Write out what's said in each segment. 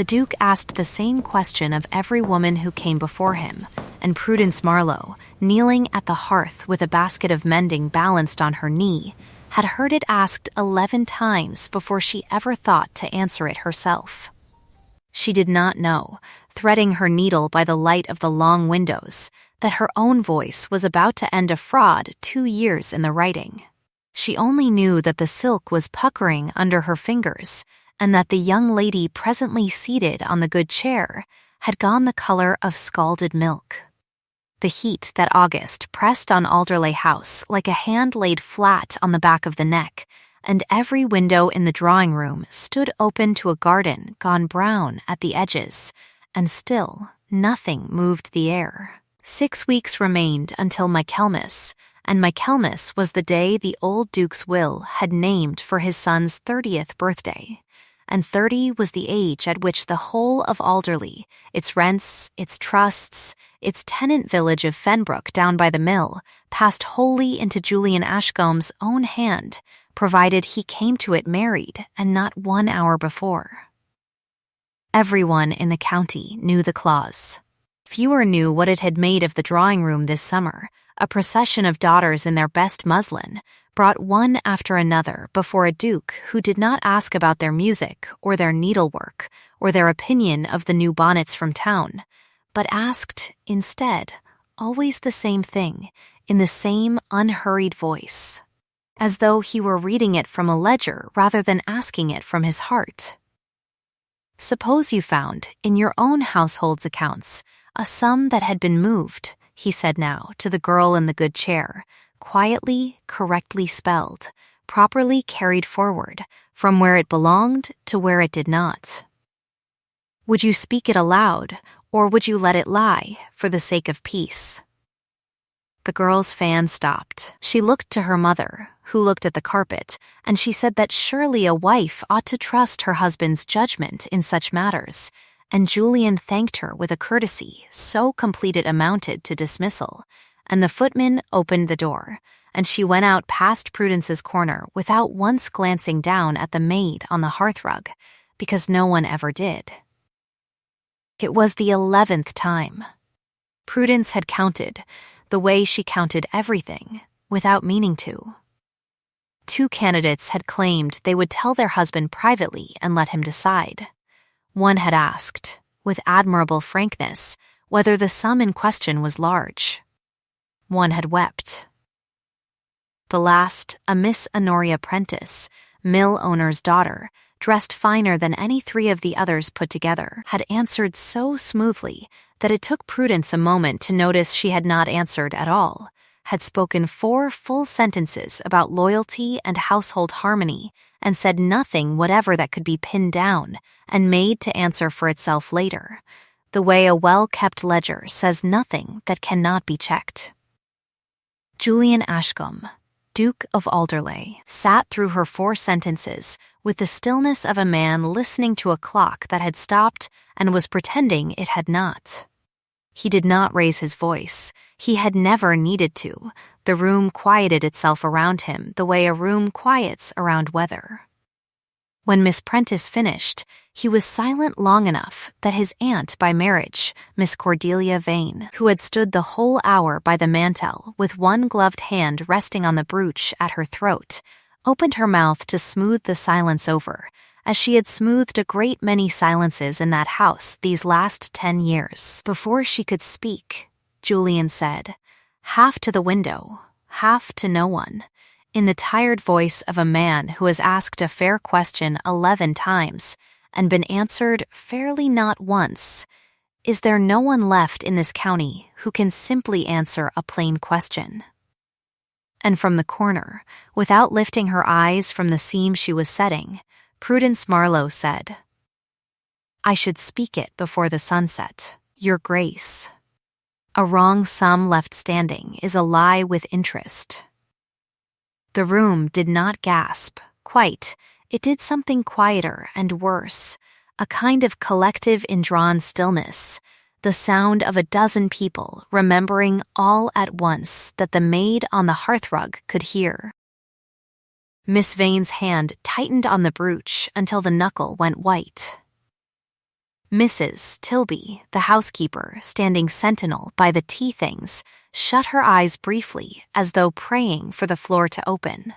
The Duke asked the same question of every woman who came before him, and Prudence Marlowe, kneeling at the hearth with a basket of mending balanced on her knee, had heard it asked 11 times before she ever thought to answer it herself. She did not know, threading her needle by the light of the long windows, that her own voice was about to end a fraud 2 years in the writing. She only knew that the silk was puckering under her fingers, and that the young lady presently seated on the good chair had gone the color of scalded milk. The heat that August pressed on Alderley House like a hand laid flat on the back of the neck, and every window in the drawing-room stood open to a garden gone brown at the edges, and still nothing moved the air. 6 weeks remained until Michaelmas, and Michaelmas was the day the old Duke's will had named for his son's 30th birthday, and 30 was the age at which the whole of Alderley, its rents, its trusts, its tenant village of Fenbrook down by the mill, passed wholly into Julian Ashcombe's own hand, provided he came to it married and not 1 hour before. Everyone in the county knew the clause. Fewer knew what it had made of the drawing-room this summer, a procession of daughters in their best muslin, brought one after another before a duke who did not ask about their music or their needlework or their opinion of the new bonnets from town, but asked, instead, always the same thing, in the same unhurried voice, as though he were reading it from a ledger rather than asking it from his heart. Suppose you found, in your own household's accounts, a sum that had been moved, he said now to the girl in the good chair, quietly, correctly spelled, properly carried forward, from where it belonged to where it did not. Would you speak it aloud, or would you let it lie, for the sake of peace? The girl's fan stopped. She looked to her mother, who looked at the carpet, and she said that surely a wife ought to trust her husband's judgment in such matters, and Julian thanked her with a courtesy so complete it amounted to dismissal, and the footman opened the door, and she went out past Prudence's corner without once glancing down at the maid on the hearthrug, because no one ever did. It was the 11th time. Prudence had counted, the way she counted everything, without meaning to. 2 candidates had claimed they would tell their husband privately and let him decide. One had asked, with admirable frankness, whether the sum in question was large. One had wept. The last, a Miss Honoria Prentice, mill owner's daughter, dressed finer than any 3 of the others put together, had answered so smoothly that it took Prudence a moment to notice she had not answered at all, had spoken 4 full sentences about loyalty and household harmony, and said nothing whatever that could be pinned down and made to answer for itself later, the way a well-kept ledger says nothing that cannot be checked. Julian Ashcombe, Duke of Alderley, sat through her 4 sentences with the stillness of a man listening to a clock that had stopped and was pretending it had not. He did not raise his voice. He had never needed to. The room quieted itself around him the way a room quiets around weather. When Miss Prentice finished, he was silent long enough that his aunt by marriage, Miss Cordelia Vane, who had stood the whole hour by the mantel with one gloved hand resting on the brooch at her throat, opened her mouth to smooth the silence over, as she had smoothed a great many silences in that house these last 10 years. Before she could speak, Julian said, half to the window, half to no one, in the tired voice of a man who has asked a fair question 11 times and been answered fairly not once, is there no one left in this county who can simply answer a plain question? And from the corner, without lifting her eyes from the seam she was setting, Prudence Marlowe said, I should speak it before the sunset, Your Grace. A wrong sum left standing is a lie with interest. The room did not gasp, quite. It did something quieter and worse, a kind of collective indrawn stillness, the sound of a dozen people remembering all at once that the maid on the hearthrug could hear. Miss Vane's hand tightened on the brooch until the knuckle went white. Mrs. Tilby, the housekeeper, standing sentinel by the tea things, shut her eyes briefly as though praying for the floor to open.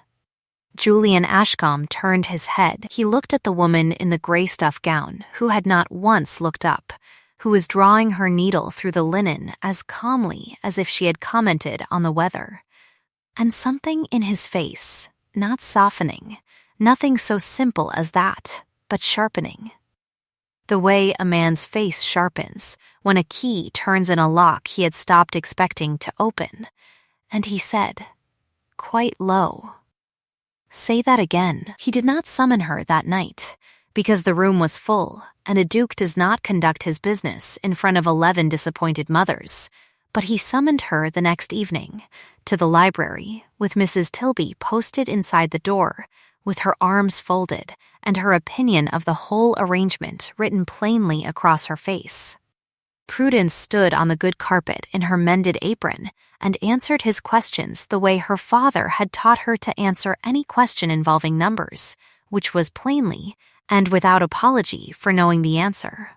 Julian Ashcombe turned his head. He looked at the woman in the gray stuff gown, who had not once looked up, who was drawing her needle through the linen as calmly as if she had commented on the weather. And something in his face, not softening, nothing so simple as that, but sharpening. The way a man's face sharpens when a key turns in a lock he had stopped expecting to open. And he said, quite low, "Say that again." He did not summon her that night, because the room was full, and a duke does not conduct his business in front of 11 disappointed mothers, but he summoned her the next evening, to the library, with Mrs. Tilby posted inside the door, with her arms folded, and her opinion of the whole arrangement written plainly across her face. Prudence stood on the good carpet in her mended apron and answered his questions the way her father had taught her to answer any question involving numbers, which was plainly and without apology for knowing the answer.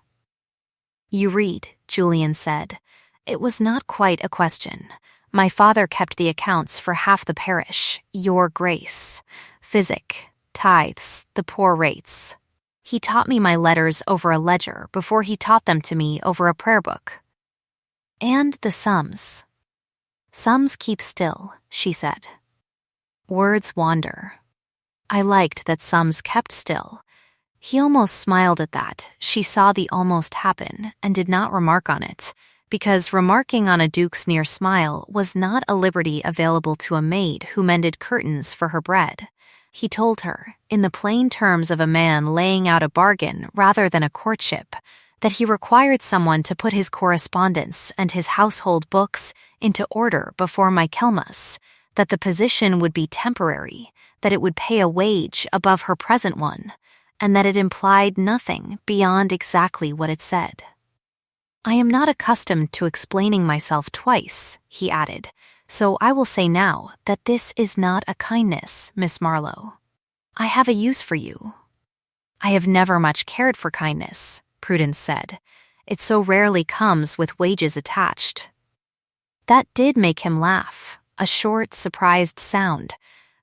"You read," Julian said. "It was not quite a question. My father kept the accounts for half the parish, your grace, physic, tithes, the poor rates. He taught me my letters over a ledger before he taught them to me over a prayer book. And the sums. Sums keep still," she said. Words wander. I liked that sums kept still. He almost smiled at that. She saw the almost happen and did not remark on it, because remarking on a duke's near smile was not a liberty available to a maid who mended curtains for her bread. He told her, in the plain terms of a man laying out a bargain rather than a courtship, that he required someone to put his correspondence and his household books into order before Michaelmas, that the position would be temporary, that it would pay a wage above her present one, and that it implied nothing beyond exactly what it said. "I am not accustomed to explaining myself twice," he added, "so I will say now that this is not a kindness, Miss Marlowe. I have a use for you." "I have never much cared for kindness," Prudence said. "It so rarely comes with wages attached." That did make him laugh, a short, surprised sound,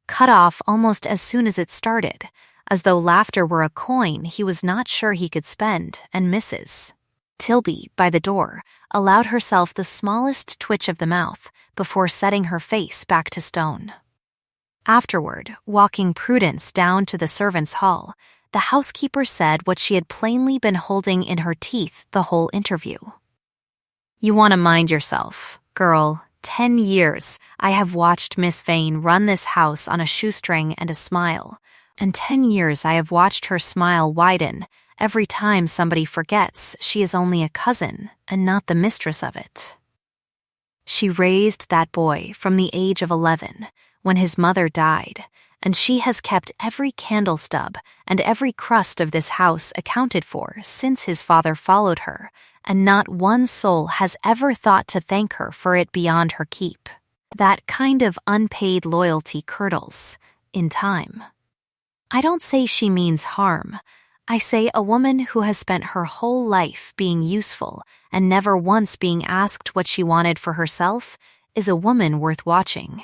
cut off almost as soon as it started, as though laughter were a coin he was not sure he could spend, and Mrs. Tilby, by the door, allowed herself the smallest twitch of the mouth before setting her face back to stone. Afterward, walking Prudence down to the servants' hall, the housekeeper said what she had plainly been holding in her teeth the whole interview. "You want to mind yourself, girl. 10 years I have watched Miss Vane run this house on a shoestring and a smile, and 10 years I have watched her smile widen every time somebody forgets she is only a cousin and not the mistress of it. She raised that boy from the age of 11, when his mother died, and she has kept every candle stub and every crust of this house accounted for since his father followed her, and not one soul has ever thought to thank her for it beyond her keep. That kind of unpaid loyalty curdles, in time. I don't say she means harm. I say a woman who has spent her whole life being useful and never once being asked what she wanted for herself is a woman worth watching.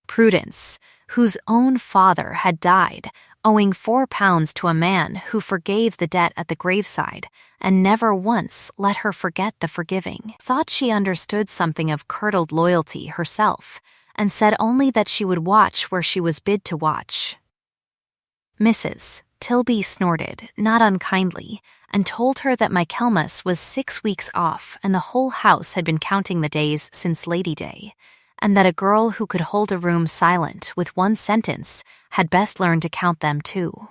Prudence, whose own father had died, owing £4 to a man who forgave the debt at the graveside and never once let her forget the forgiving, thought she understood something of curdled loyalty herself, and said only that she would watch where she was bid to watch. Mrs. Tilby snorted, not unkindly, and told her that Michaelmas was 6 weeks off and the whole house had been counting the days since Lady Day, and that a girl who could hold a room silent with one sentence had best learn to count them too.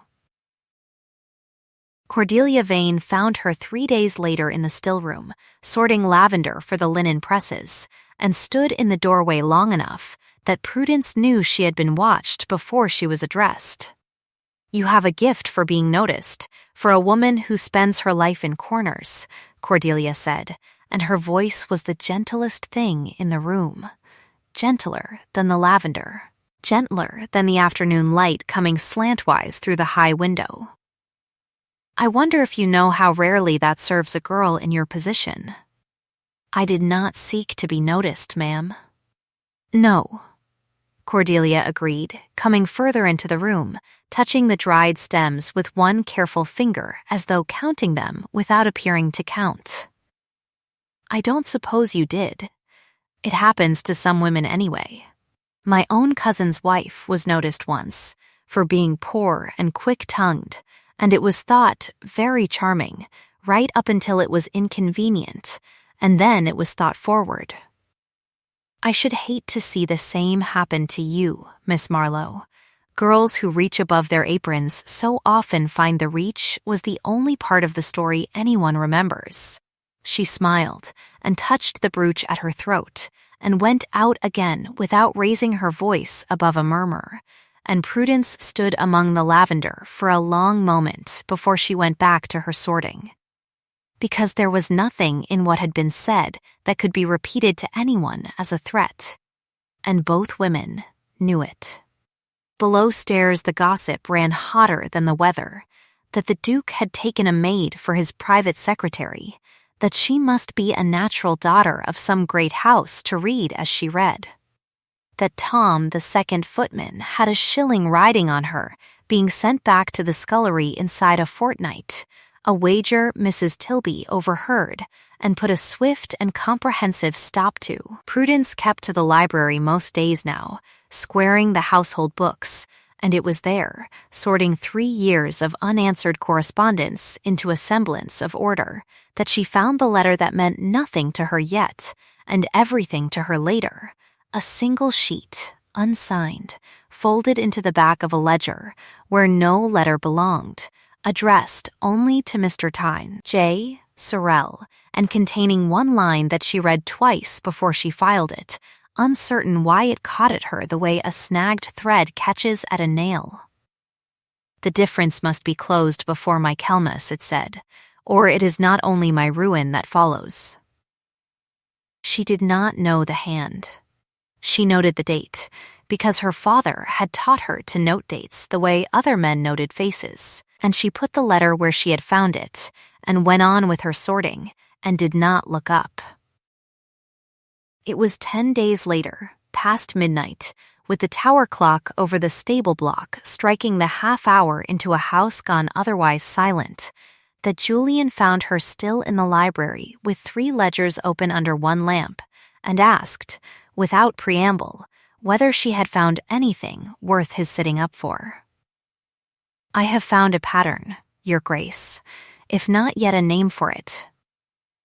Cordelia Vane found her 3 days later in the still room, sorting lavender for the linen presses, and stood in the doorway long enough that Prudence knew she had been watched before she was addressed. "You have a gift for being noticed, for a woman who spends her life in corners," Cordelia said, and her voice was the gentlest thing in the room. Gentler than the lavender, gentler than the afternoon light coming slantwise through the high window. I wonder if you know how rarely that serves a girl in your position." "I did not seek to be noticed, ma'am." "No," Cordelia agreed, coming further into the room, touching the dried stems with one careful finger as though counting them without appearing to count. "I don't suppose you did. It happens to some women anyway. My own cousin's wife was noticed once for being poor and quick-tongued, and it was thought very charming, right up until it was inconvenient, and then it was thought forward. I should hate to see the same happen to you, Miss Marlowe. Girls who reach above their aprons so often find the reach was the only part of the story anyone remembers." She smiled and touched the brooch at her throat and went out again without raising her voice above a murmur, and Prudence stood among the lavender for a long moment before she went back to her sorting. Because there was nothing in what had been said that could be repeated to anyone as a threat, and both women knew it. Below stairs the gossip ran hotter than the weather, that the Duke had taken a maid for his private secretary, that she must be a natural daughter of some great house to read as she read, that Tom, the second footman, had a shilling riding on her, being sent back to the scullery inside a fortnight, a wager Mrs. Tilby overheard and put a swift and comprehensive stop to. Prudence kept to the library most days now, squaring the household books, and it was there, sorting 3 years of unanswered correspondence into a semblance of order, that she found the letter that meant nothing to her yet, and everything to her later, a single sheet, unsigned, folded into the back of a ledger, where no letter belonged, addressed only to Mr. Tyne, J. Sorrel, and containing one line that she read twice before she filed it, uncertain why it caught at her the way a snagged thread catches at a nail. "The difference must be closed before my Kelmus," it said, "or it is not only my ruin that follows." She did not know the hand. She noted the date, because her father had taught her to note dates the way other men noted faces, and she put the letter where she had found it, and went on with her sorting, and did not look up. It was 10 days later, past midnight, with the tower clock over the stable block striking the half-hour into a house gone otherwise silent, that Julian found her still in the library with 3 ledgers open under one lamp, and asked, without preamble, whether she had found anything worth his sitting up for. "I have found a pattern, Your Grace, if not yet a name for it."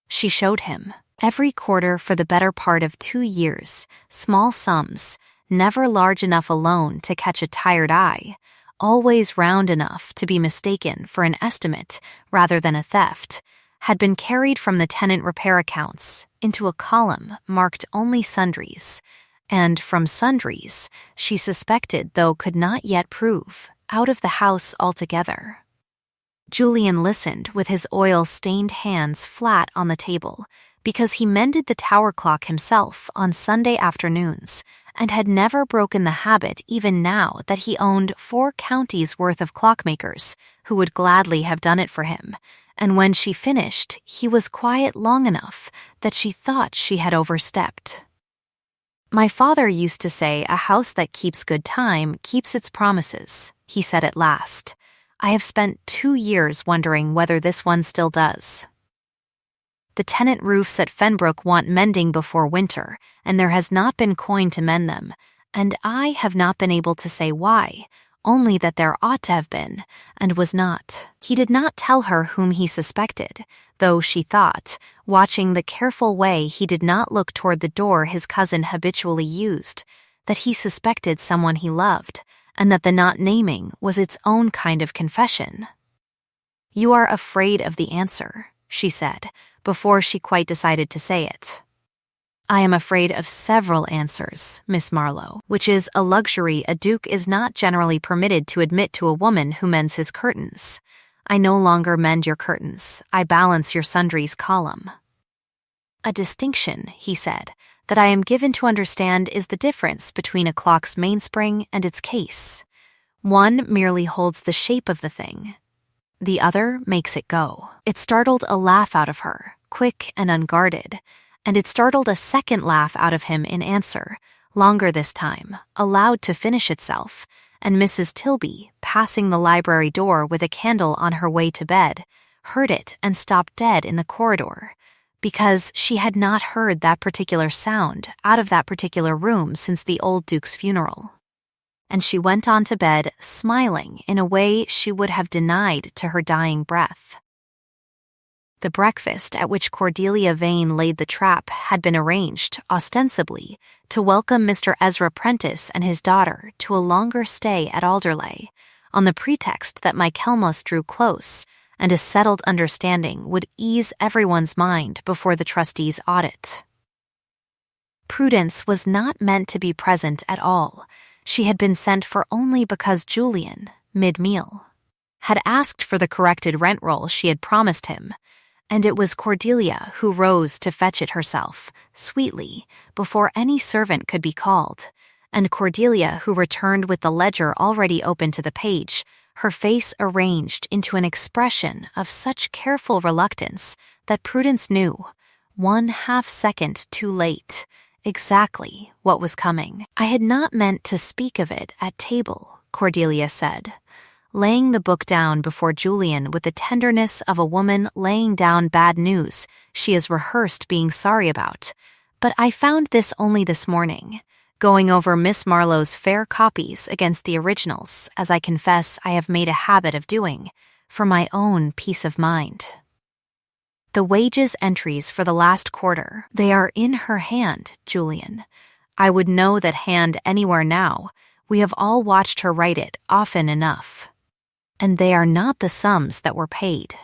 She showed him, every quarter for the better part of 2 years, small sums, never large enough alone to catch a tired eye, always round enough to be mistaken for an estimate rather than a theft, had been carried from the tenant repair accounts into a column marked only sundries, and from sundries, she suspected though could not yet prove, out of the house altogether. Julian listened with his oil-stained hands flat on the table, because he mended the tower clock himself on Sunday afternoons, and had never broken the habit even now that he owned 4 counties' worth of clockmakers who would gladly have done it for him, and when she finished, he was quiet long enough that she thought she had overstepped. "My father used to say a house that keeps good time keeps its promises," he said at last. "I have spent 2 years wondering whether this one still does. The tenant roofs at Fenbrook want mending before winter, and there has not been coin to mend them, and I have not been able to say why, only that there ought to have been, and was not." He did not tell her whom he suspected, though she thought, watching the careful way he did not look toward the door his cousin habitually used, that he suspected someone he loved, and that the not naming was its own kind of confession. "You are afraid of the answer," she said, before she quite decided to say it. "I am afraid of several answers, Miss Marlowe, which is a luxury a duke is not generally permitted to admit to a woman who mends his curtains. I no longer mend your curtains, I balance your sundries column." "A distinction," he said, "that I am given to understand is the difference between a clock's mainspring and its case. One merely holds the shape of the thing. the other makes it go. It startled a laugh out of her, quick and unguarded, and it startled a second laugh out of him in answer, longer this time, allowed to finish itself, and Mrs. Tilby, passing the library door with a candle on her way to bed, heard it and stopped dead in the corridor, because she had not heard that particular sound out of that particular room since the old Duke's funeral. And she went on to bed, smiling in a way she would have denied to her dying breath. The breakfast at which Cordelia Vane laid the trap had been arranged, ostensibly, to welcome Mr. Ezra Prentice and his daughter to a longer stay at Alderley, on the pretext that Michaelmas drew close, and a settled understanding would ease everyone's mind before the trustees' audit. Prudence was not meant to be present at all. She had been sent for only because Julian, mid-meal, had asked for the corrected rent roll she had promised him, and it was Cordelia who rose to fetch it herself, sweetly, before any servant could be called, and Cordelia who returned with the ledger already open to the page, her face arranged into an expression of such careful reluctance that Prudence knew, 1/2 second too late, exactly what was coming. "I had not meant to speak of it at table," Cordelia said, laying the book down before Julian with the tenderness of a woman laying down bad news she has rehearsed being sorry about. "But I found this only this morning, going over Miss Marlowe's fair copies against the originals, as I confess I have made a habit of doing, for my own peace of mind. The wages entries for the last quarter, they are in her hand, Julian. I would know that hand anywhere now. We have all watched her write it often enough. And they are not the sums that were paid."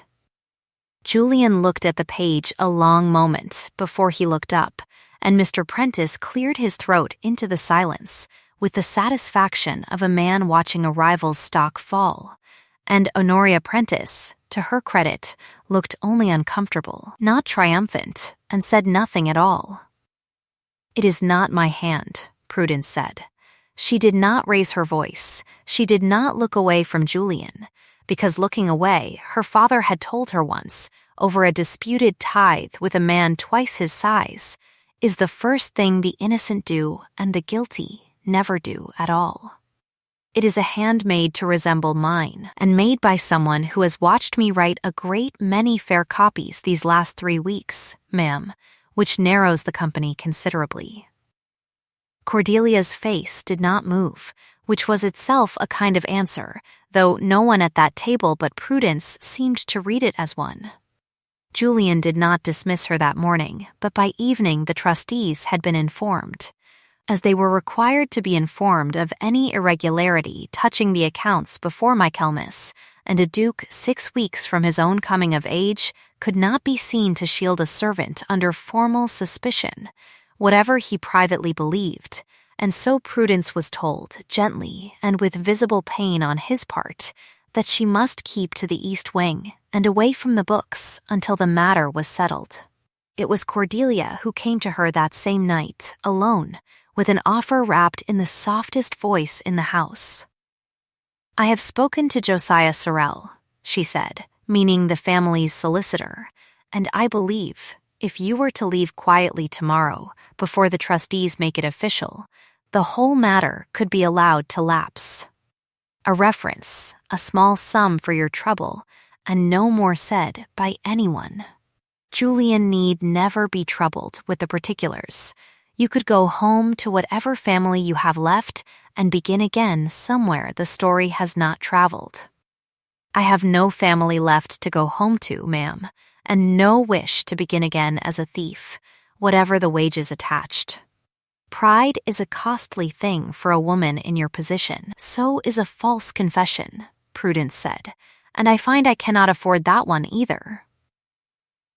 Julian looked at the page a long moment before he looked up, and Mr. Prentice cleared his throat into the silence with the satisfaction of a man watching a rival's stock fall, and Honoria Prentice, to her credit, looked only uncomfortable, not triumphant, and said nothing at all. "It is not my hand," Prudence said. She did not raise her voice. She did not look away from Julian, because looking away, her father had told her once, over a disputed tithe with a man twice his size, is the first thing the innocent do and the guilty never do at all. "It is a hand made to resemble mine, and made by someone who has watched me write a great many fair copies these last 3 weeks, ma'am, which narrows the company considerably." Cordelia's face did not move, which was itself a kind of answer, though no one at that table but Prudence seemed to read it as one. Julian did not dismiss her that morning, but by evening the trustees had been informed, as they were required to be informed of any irregularity touching the accounts before Michaelmas, and a duke 6 weeks from his own coming of age could not be seen to shield a servant under formal suspicion, whatever he privately believed, and so Prudence was told, gently and with visible pain on his part, that she must keep to the east wing and away from the books until the matter was settled. It was Cordelia who came to her that same night, alone, with an offer wrapped in the softest voice in the house. "I have spoken to Josiah Sorrel," she said, meaning the family's solicitor, "and I believe, if you were to leave quietly tomorrow, before the trustees make it official, the whole matter could be allowed to lapse. A reference, a small sum for your trouble, and no more said by anyone. Julian need never be troubled with the particulars. You could go home to whatever family you have left and begin again somewhere the story has not traveled. I have no family left to go home to, ma'am, and no wish to begin again as a thief, whatever the wages attached. Pride is a costly thing for a woman in your position. So is a false confession," Prudence said, "and I find I cannot afford that one either."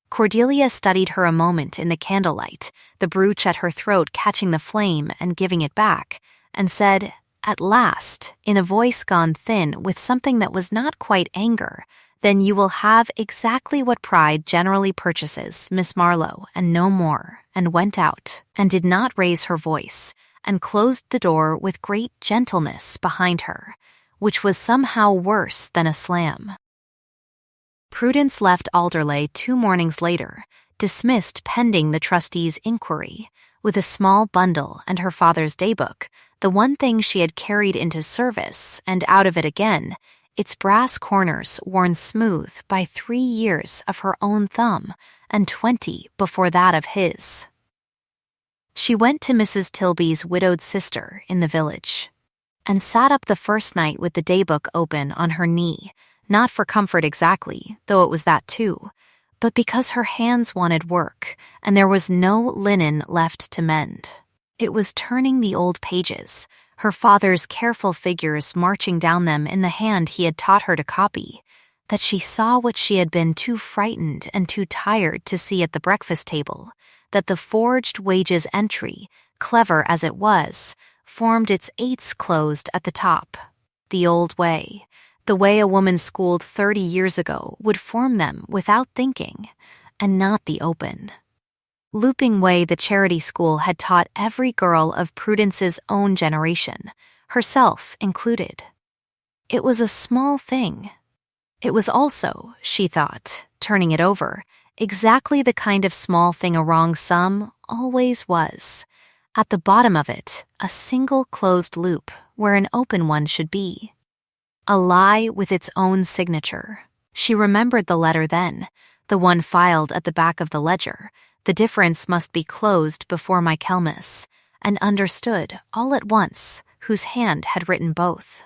Cordelia studied her a moment in the candlelight, the brooch at her throat catching the flame and giving it back, and said, at last, in a voice gone thin with something that was not quite anger, "Then you will have exactly what pride generally purchases, Miss Marlowe, and no more," and went out, and did not raise her voice, and closed the door with great gentleness behind her, which was somehow worse than a slam. Prudence left Alderley 2 mornings later, dismissed pending the trustee's inquiry, with a small bundle and her father's daybook, the one thing she had carried into service, and out of it again, its brass corners worn smooth by 3 years of her own thumb and 20 before that of his. She went to Mrs. Tilby's widowed sister in the village, and sat up the first night with the daybook open on her knee, not for comfort exactly, though it was that too, but because her hands wanted work, and there was no linen left to mend. It was turning the old pages, her father's careful figures marching down them in the hand he had taught her to copy, that she saw what she had been too frightened and too tired to see at the breakfast table, that the forged wages entry, clever as it was, formed its 8s closed at the top. The old way, the way a woman schooled 30 years ago would form them without thinking, and not the open. Looping way the charity school had taught every girl of Prudence's own generation, herself included. It was a small thing. It was also, she thought, turning it over, exactly the kind of small thing a wrong sum always was. At the bottom of it, a single closed loop where an open one should be. A lie with its own signature. She remembered the letter then, the one filed at the back of the ledger. The difference must be closed before Michaelmas, and understood all at once whose hand had written both.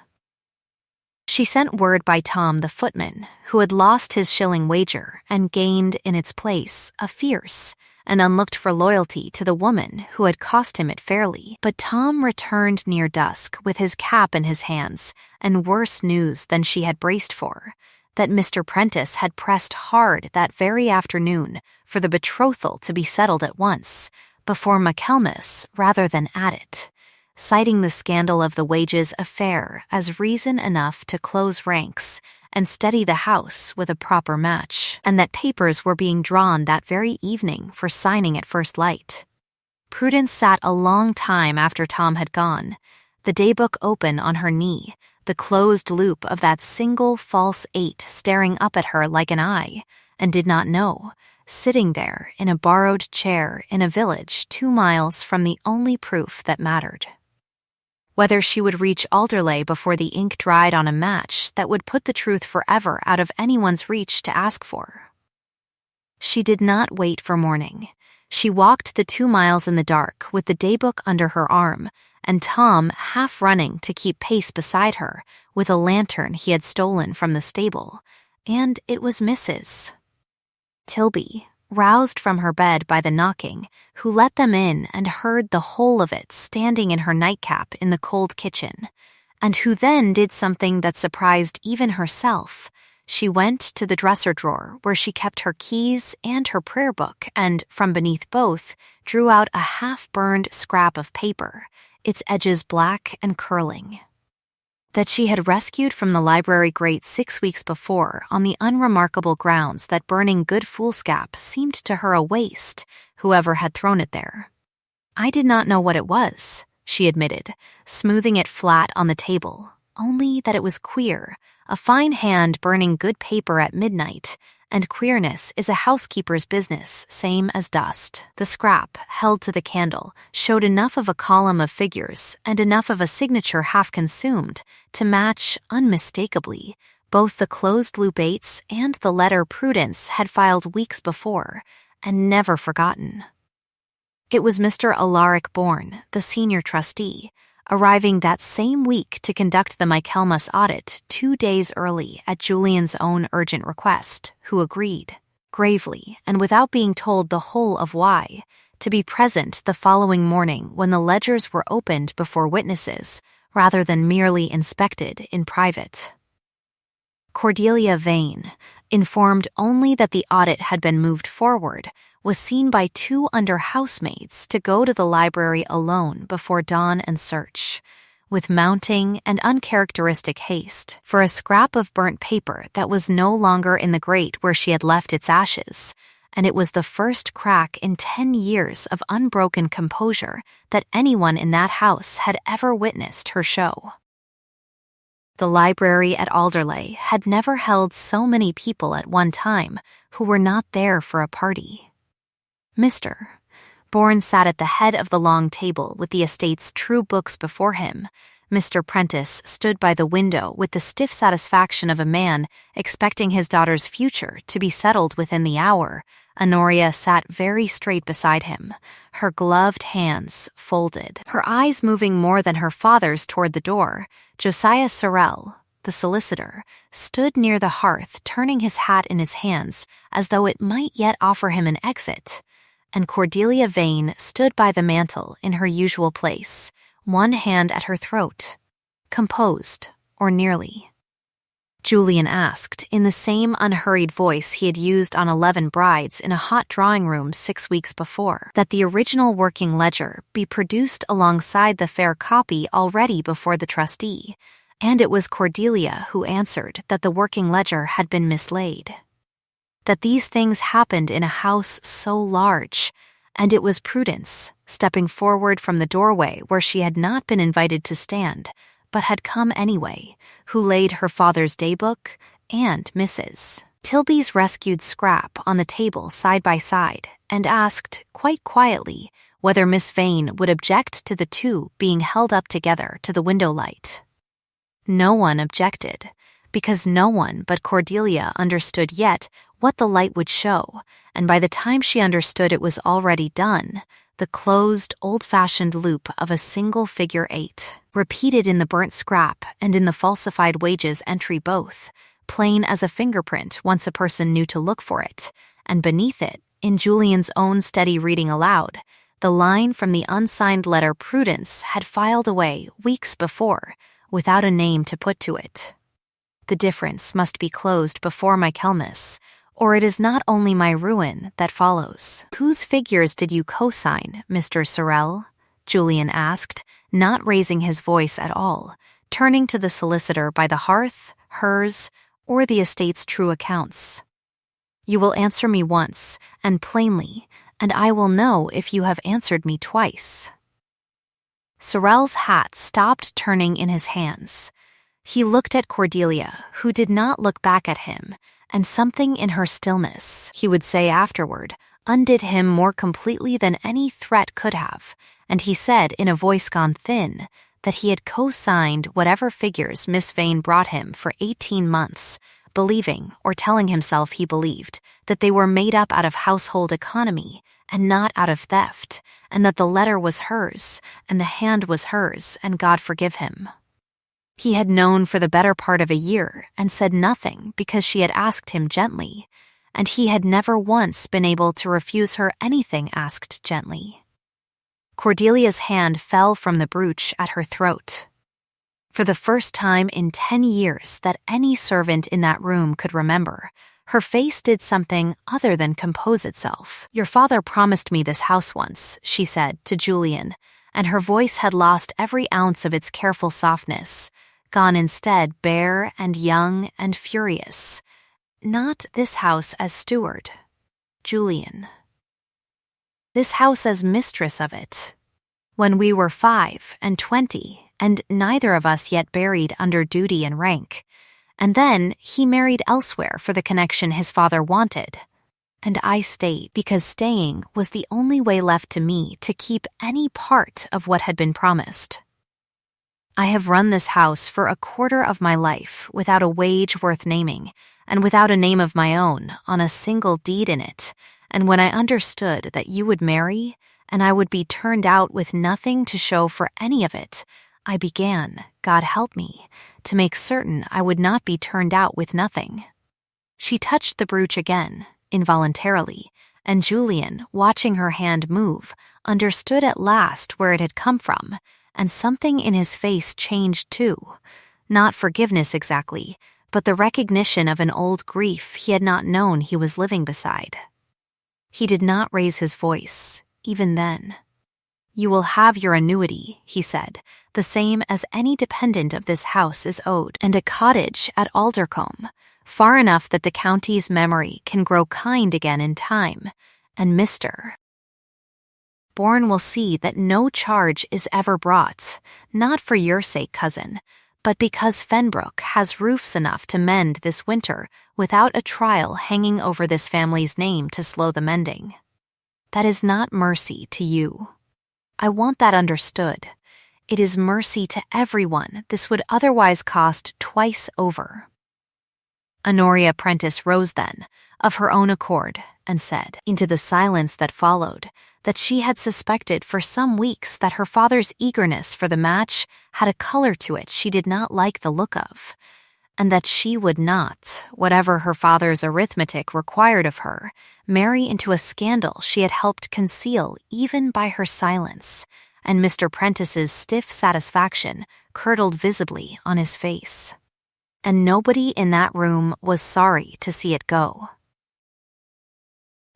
She sent word by Tom the footman, who had lost his shilling wager and gained in its place a fierce and unlooked-for loyalty to the woman who had cost him it fairly. But Tom returned near dusk with his cap in his hands and worse news than she had braced for, that Mr. Prentice had pressed hard that very afternoon for the betrothal to be settled at once, before Michaelmas rather than at it, citing the scandal of the wages affair as reason enough to close ranks and steady the house with a proper match, and that papers were being drawn that very evening for signing at first light. Prudence sat a long time after Tom had gone, the daybook open on her knee, the closed loop of that single false 8 staring up at her like an eye, and did not know, sitting there in a borrowed chair in a village 2 miles from the only proof that mattered, whether she would reach Alderley before the ink dried on a match that would put the truth forever out of anyone's reach to ask for. She did not wait for morning. She walked the 2 miles in the dark with the daybook under her arm, and Tom half running to keep pace beside her with a lantern he had stolen from the stable, and it was Mrs. Tilby, roused from her bed by the knocking, who let them in and heard the whole of it standing in her nightcap in the cold kitchen, and who then did something that surprised even herself. She went to the dresser drawer where she kept her keys and her prayer book, and from beneath both drew out a half-burned scrap of paper, its edges black and curling, that she had rescued from the library grate 6 weeks before on the unremarkable grounds that burning good foolscap seemed to her a waste, whoever had thrown it there. "I did not know what it was," she admitted, smoothing it flat on the table, only that it was queer, a fine hand burning good paper at midnight, and queerness is a housekeeper's business, same as dust. The scrap, held to the candle, showed enough of a column of figures and enough of a signature half consumed to match, unmistakably, both the closed-loop 8s and the letter Prudence had filed weeks before, and never forgotten. It was Mr. Alaric Bourne, the senior trustee, arriving that same week to conduct the Michaelmas audit 2 days early at Julian's own urgent request, who agreed, gravely and without being told the whole of why, to be present the following morning when the ledgers were opened before witnesses, rather than merely inspected in private. Cordelia Vane, informed only that the audit had been moved forward, was seen by 2 under-housemaids to go to the library alone before dawn and search, with mounting and uncharacteristic haste, for a scrap of burnt paper that was no longer in the grate where she had left its ashes, and it was the first crack in 10 years of unbroken composure that anyone in that house had ever witnessed her show. The library at Alderley had never held so many people at one time who were not there for a party. Mr. Bourne sat at the head of the long table with the estate's true books before him. Mr. Prentice stood by the window with the stiff satisfaction of a man expecting his daughter's future to be settled within the hour. Honoria sat very straight beside him, her gloved hands folded, her eyes moving more than her father's toward the door. Josiah Sorrel, the solicitor, stood near the hearth, turning his hat in his hands as though it might yet offer him an exit. And Cordelia Vane stood by the mantel in her usual place, one hand at her throat, composed, or nearly. Julian asked, in the same unhurried voice he had used on 11 Brides in a hot drawing room 6 weeks before, that the original working ledger be produced alongside the fair copy already before the trustee, and it was Cordelia who answered that the working ledger had been mislaid. That these things happened in a house so large, and it was Prudence, stepping forward from the doorway where she had not been invited to stand, but had come anyway, who laid her father's daybook and Mrs. Tilby's rescued scrap on the table side by side, and asked, quite quietly, whether Miss Vane would object to the two being held up together to the window light. No one objected, because no one but Cordelia understood yet what the light would show, and by the time she understood it was already done, the closed, old-fashioned loop of a single figure 8, repeated in the burnt scrap and in the falsified wages entry both, plain as a fingerprint once a person knew to look for it, and beneath it, in Julian's own steady reading aloud, the line from the unsigned letter Prudence had filed away weeks before, without a name to put to it. The difference must be closed before Michaelmas, or it is not only my ruin that follows. Whose figures did you co-sign, Mr. Sorrel? Julian asked, not raising his voice at all, turning to the solicitor by the hearth, hers, or the estate's true accounts. You will answer me once, and plainly, and I will know if you have answered me twice. Sorrel's hat stopped turning in his hands. He looked at Cordelia, who did not look back at him, and something in her stillness, he would say afterward, undid him more completely than any threat could have, and he said in a voice gone thin that he had co-signed whatever figures Miss Vane brought him for 18 months, believing, or telling himself he believed, that they were made up out of household economy and not out of theft, and that the letter was hers, and the hand was hers, and God forgive him. He had known for the better part of a year and said nothing because she had asked him gently, and he had never once been able to refuse her anything asked gently. Cordelia's hand fell from the brooch at her throat. For the first time in 10 years that any servant in that room could remember, her face did something other than compose itself. Your father promised me this house once, she said to Julian, and her voice had lost every ounce of its careful softness, gone instead bare and young and furious. Not this house as steward, Julian. This house as mistress of it. When we were 25 and neither of us yet buried under duty and rank, and then he married elsewhere for the connection his father wanted, and I stayed because staying was the only way left to me to keep any part of what had been promised. I have run this house for a quarter of my life without a wage worth naming, and without a name of my own on a single deed in it, and when I understood that you would marry, and I would be turned out with nothing to show for any of it, I began, God help me, to make certain I would not be turned out with nothing. She touched the brooch again, involuntarily, and Julian, watching her hand move, understood at last where it had come from, and something in his face changed too. Not forgiveness exactly, but the recognition of an old grief he had not known he was living beside. He did not raise his voice, even then. You will have your annuity, he said, the same as any dependent of this house is owed, and a cottage at Aldercombe, far enough that the county's memory can grow kind again in time, and Mr. Bourne will see that no charge is ever brought, not for your sake, cousin, but because Fenbrook has roofs enough to mend this winter without a trial hanging over this family's name to slow the mending. That is not mercy to you. I want that understood. It is mercy to everyone this would otherwise cost twice over. Honoria Prentice rose then, of her own accord, and said, into the silence that followed, that she had suspected for some weeks that her father's eagerness for the match had a color to it she did not like the look of, and that she would not, whatever her father's arithmetic required of her, marry into a scandal she had helped conceal even by her silence, and Mr. Prentice's stiff satisfaction curdled visibly on his face. And nobody in that room was sorry to see it go.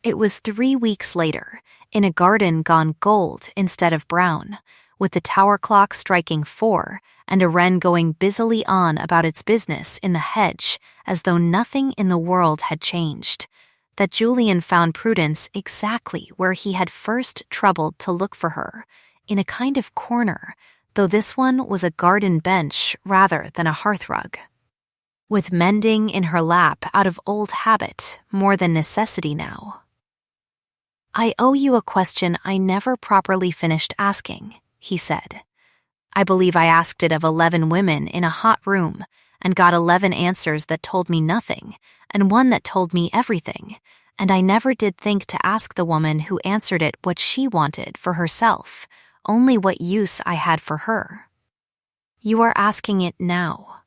It was 3 weeks later, in a garden gone gold instead of brown, with the tower clock striking 4 and a wren going busily on about its business in the hedge as though nothing in the world had changed, that Julian found Prudence exactly where he had first troubled to look for her, in a kind of corner, though this one was a garden bench rather than a hearthrug. With mending in her lap out of old habit more than necessity now. I owe you a question I never properly finished asking, he said. I believe I asked it of 11 women in a hot room and got 11 answers that told me nothing and one that told me everything, and I never did think to ask the woman who answered it what she wanted for herself, only what use I had for her. You are asking it now.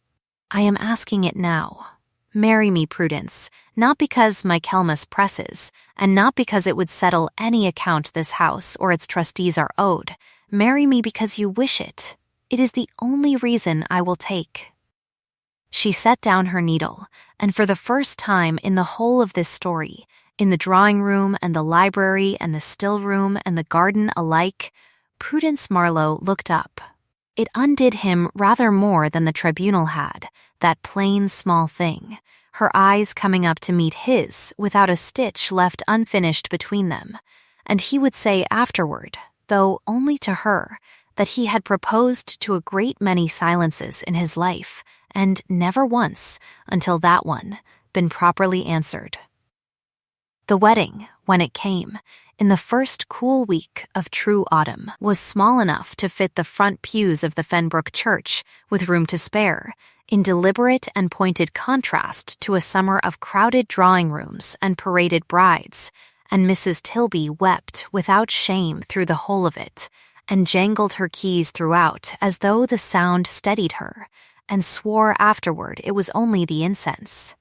I am asking it now. Marry me, Prudence, not because Michaelmas presses, and not because it would settle any account this house or its trustees are owed. Marry me because you wish it. It is the only reason I will take. She set down her needle, and for the first time in the whole of this story, in the drawing room and the library and the still room and the garden alike, Prudence Marlowe looked up. It undid him rather more than the tribunal had, that plain small thing, her eyes coming up to meet his without a stitch left unfinished between them, and he would say afterward, though only to her, that he had proposed to a great many silences in his life, and never once, until that one, been properly answered. The wedding, when it came, in the first cool week of true autumn, was small enough to fit the front pews of the Fenbrook church, with room to spare, in deliberate and pointed contrast to a summer of crowded drawing rooms and paraded brides, and Mrs. Tilby wept without shame through the whole of it, and jangled her keys throughout as though the sound steadied her, and swore afterward it was only the incense.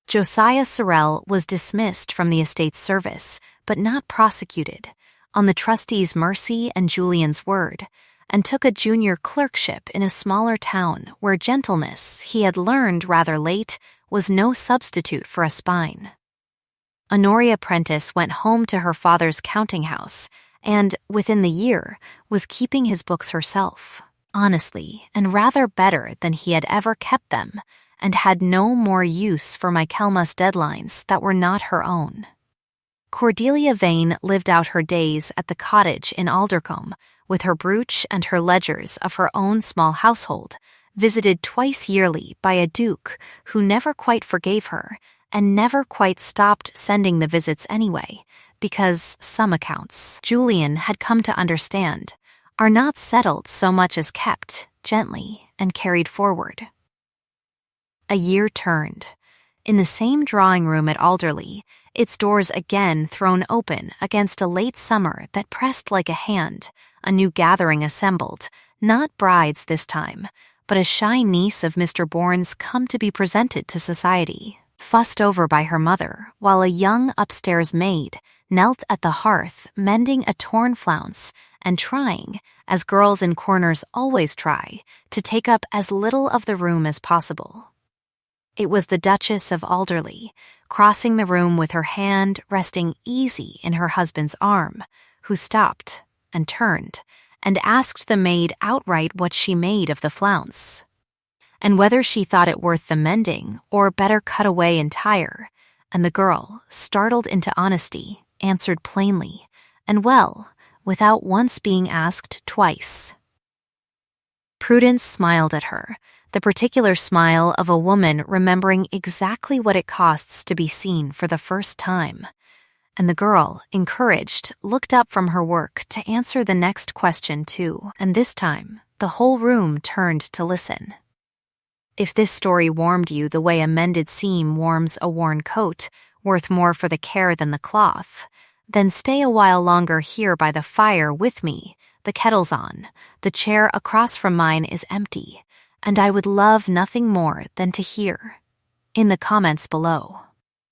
Josiah Sorrel was dismissed from the estate's service, but not prosecuted, on the trustee's mercy and Julian's word, and took a junior clerkship in a smaller town where gentleness, he had learned rather late, was no substitute for a spine. Honoria Prentice went home to her father's counting-house, and, within the year, was keeping his books herself, honestly, and rather better than he had ever kept them, and had no more use for Michaelmas deadlines that were not her own. Cordelia Vane lived out her days at the cottage in Aldercombe, with her brooch and her ledgers of her own small household, visited twice yearly by a duke who never quite forgave her, and never quite stopped sending the visits anyway, because some accounts, Julian had come to understand, are not settled so much as kept, gently, and carried forward. A year turned. In the same drawing room at Alderley, its doors again thrown open against a late summer that pressed like a hand, a new gathering assembled, not brides this time, but a shy niece of Mr. Bourne's come to be presented to society, fussed over by her mother, while a young upstairs maid knelt at the hearth mending a torn flounce and trying, as girls in corners always try, to take up as little of the room as possible. It was the Duchess of Alderley, crossing the room with her hand resting easy in her husband's arm, who stopped and turned and asked the maid outright what she made of the flounce, and whether she thought it worth the mending or better cut away entire, and the girl, startled into honesty, answered plainly, and well, without once being asked twice. Prudence smiled at her, the particular smile of a woman remembering exactly what it costs to be seen for the first time. And the girl, encouraged, looked up from her work to answer the next question too, and this time, the whole room turned to listen. If this story warmed you the way a mended seam warms a worn coat, worth more for the care than the cloth, then stay a while longer here by the fire with me. The kettle's on, the chair across from mine is empty, and I would love nothing more than to hear, in the comments below,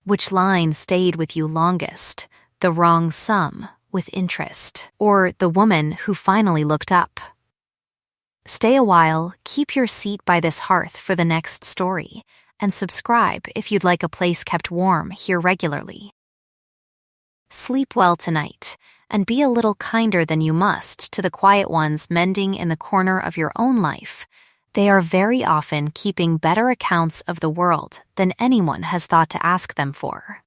which line stayed with you longest, the wrong sum with interest, or the woman who finally looked up. Stay a while, keep your seat by this hearth for the next story, and subscribe if you'd like a place kept warm here regularly. Sleep well tonight, and be a little kinder than you must to the quiet ones mending in the corner of your own life. They are very often keeping better accounts of the world than anyone has thought to ask them for.